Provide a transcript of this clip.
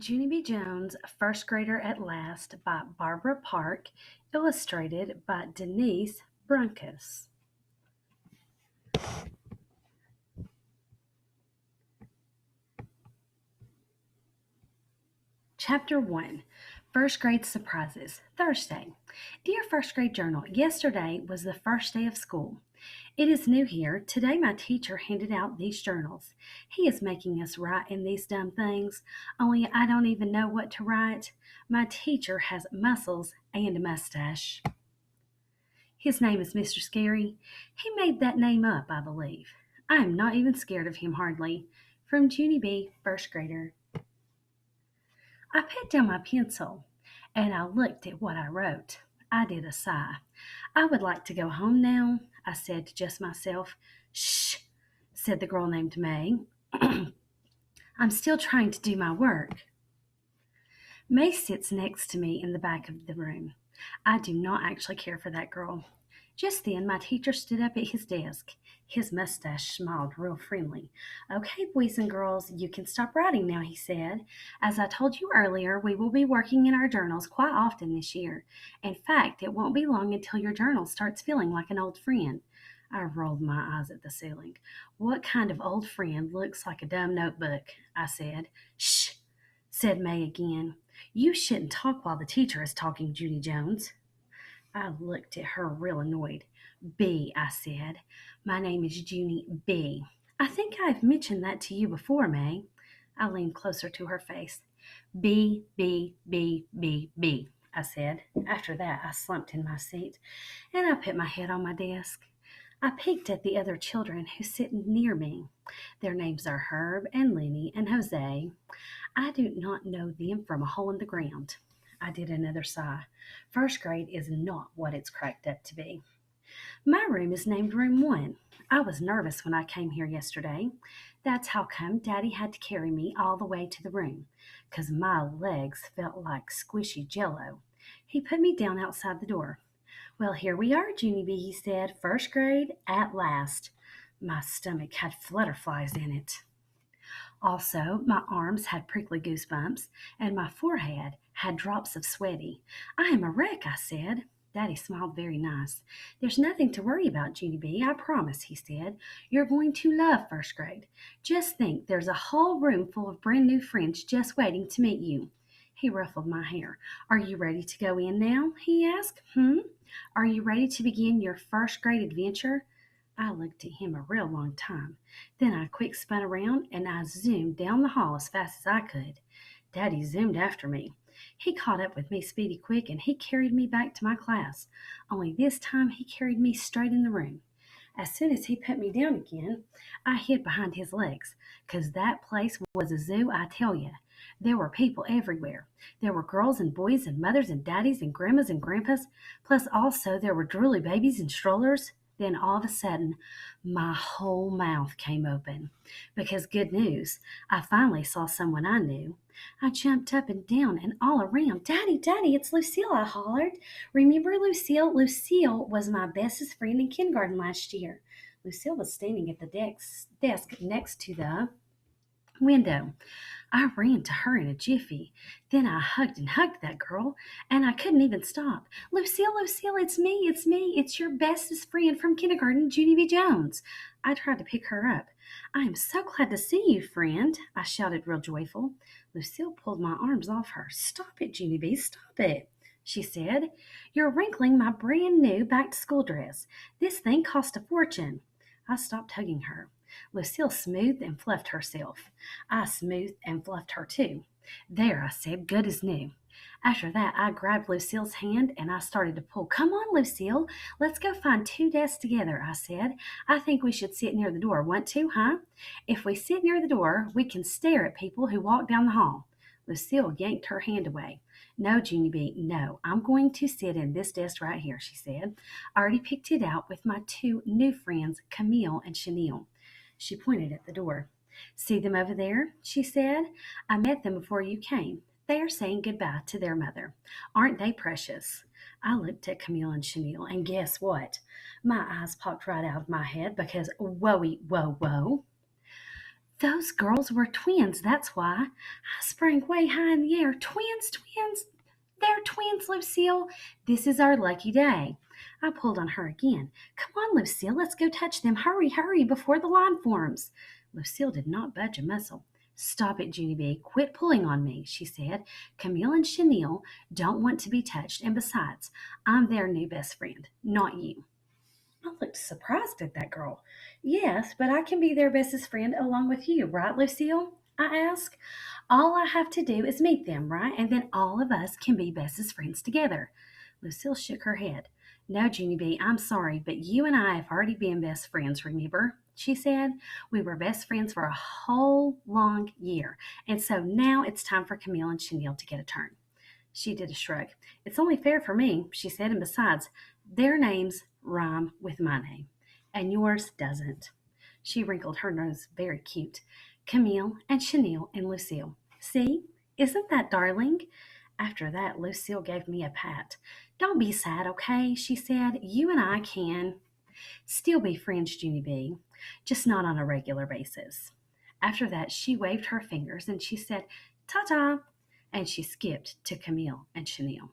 Junie B. Jones, First Grader at Last by Barbara Park, illustrated by Denise Brunkus. Chapter 1 First Grade Surprises, Thursday. Dear First Grade Journal, yesterday was the first day of school. It is new here. Today, my teacher handed out these journals. He is making us write in these dumb things, only I don't even know what to write. My teacher has muscles and a mustache. His name is Mr. Scary. He made that name up, I believe. I am not even scared of him hardly. From Junie B., first grader. I put down my pencil and I looked at what I wrote. I did a sigh. I would like to go home now, I said to just myself. Shh, said the girl named May. I'm still trying to do my work. May sits next to me in the back of the room. I do not actually care for that girl. Just then, my teacher stood up at his desk. His mustache smiled real friendly. Okay, boys and girls, you can stop writing now, he said. As I told you earlier, we will be working in our journals quite often this year. In fact, it won't be long until your journal starts feeling like an old friend. I rolled my eyes at the ceiling. What kind of old friend looks like a dumb notebook? I said. Shh, said May again. You shouldn't talk while the teacher is talking, Judy Jones. I looked at her real annoyed. B, I said. My name is Junie B. I think I've mentioned that to you before, May. I leaned closer to her face. B, B, B, B, B, I said. After that, I slumped in my seat and I put my head on my desk. I peeked at the other children who sit near me. Their names are Herb and Lenny and Jose. I do not know them from a hole in the ground. I did another sigh. First grade is not what it's cracked up to be. My room is named Room 1. I was nervous when I came here yesterday. That's how come Daddy had to carry me all the way to the room, 'cause my legs felt like squishy jello. He put me down outside the door. Well, here we are, Junie B, he said. First grade at last. My stomach had flutterflies in it. Also, my arms had prickly goosebumps, and my forehead had drops of sweaty. I am a wreck, I said. Daddy smiled very nice. There's nothing to worry about, Junie B, I promise, he said. You're going to love first grade. Just think, there's a whole room full of brand new friends just waiting to meet you. He ruffled my hair. Are you ready to go in now? He asked. Are you ready to begin your first grade adventure? I looked at him a real long time. Then I quick spun around and I zoomed down the hall as fast as I could. Daddy zoomed after me. He caught up with me speedy quick and he carried me back to my class. Only this time he carried me straight in the room. As soon as he put me down again, I hid behind his legs, 'cause that place was a zoo, I tell you. There were people everywhere. There were girls and boys and mothers and daddies and grandmas and grandpas, plus also there were drooly babies and strollers. Then all of a sudden, my whole mouth came open. Because good news, I finally saw someone I knew. I jumped up and down and all around. Daddy, Daddy, it's Lucille, I hollered. Remember Lucille? Lucille was my bestest friend in kindergarten last year. Lucille was standing at the desk next to the window. I ran to her in a jiffy. Then I hugged and hugged that girl, and I couldn't even stop. Lucille, Lucille, it's me, it's your bestest friend from kindergarten, Junie B. Jones. I tried to pick her up. I am so glad to see you, friend, I shouted real joyful. Lucille pulled my arms off her. Stop it, Junie B, stop it, she said. You're wrinkling my brand new back to school dress. This thing cost a fortune. I stopped hugging her. Lucille smoothed and fluffed herself. I smoothed and fluffed her too. There, I said, good as new. After that, I grabbed Lucille's hand and I started to pull. Come on, Lucille, let's go find two desks together, I said. I think we should sit near the door. Want to, huh? If we sit near the door, we can stare at people who walk down the hall. Lucille yanked her hand away. No, Junie B, no, I'm going to sit in this desk right here, she said. I already picked it out with my two new friends, Camille and Chanel. She pointed at the door. See them over there, she said. I met them before you came. They are saying goodbye to their mother. Aren't they precious? I looked at Camille and Chanel, and guess what? My eyes popped right out of my head because whoa, whoa, whoa. Those girls were twins, that's why. I sprang way high in the air. Twins, twins! They're twins, Lucille. This is our lucky day. I pulled on her again. Come on, Lucille, let's go touch them. Hurry, hurry, before the line forms. Lucille did not budge a muscle. Stop it, Junie B. Quit pulling on me, she said. Camille and Chenille don't want to be touched, and besides, I'm their new best friend, not you. I looked surprised at that girl. Yes, but I can be their bestest friend along with you, right, Lucille? I asked. All I have to do is meet them, right? And then all of us can be bestest friends together. Lucille shook her head. No, Junie B, I'm sorry, but you and I have already been best friends, remember? She said. We were best friends for a whole long year. And so now it's time for Camille and Chenille to get a turn. She did a shrug. It's only fair for me, she said, and besides, their names rhyme with my name, and yours doesn't. She wrinkled her nose very cute. Camille and Chenille and Lucille. See? Isn't that darling? After that, Lucille gave me a pat. Don't be sad, okay? She said. You and I can still be friends, Junie B, just not on a regular basis. After that, she waved her fingers and she said, Ta ta, and she skipped to Camille and Chenille.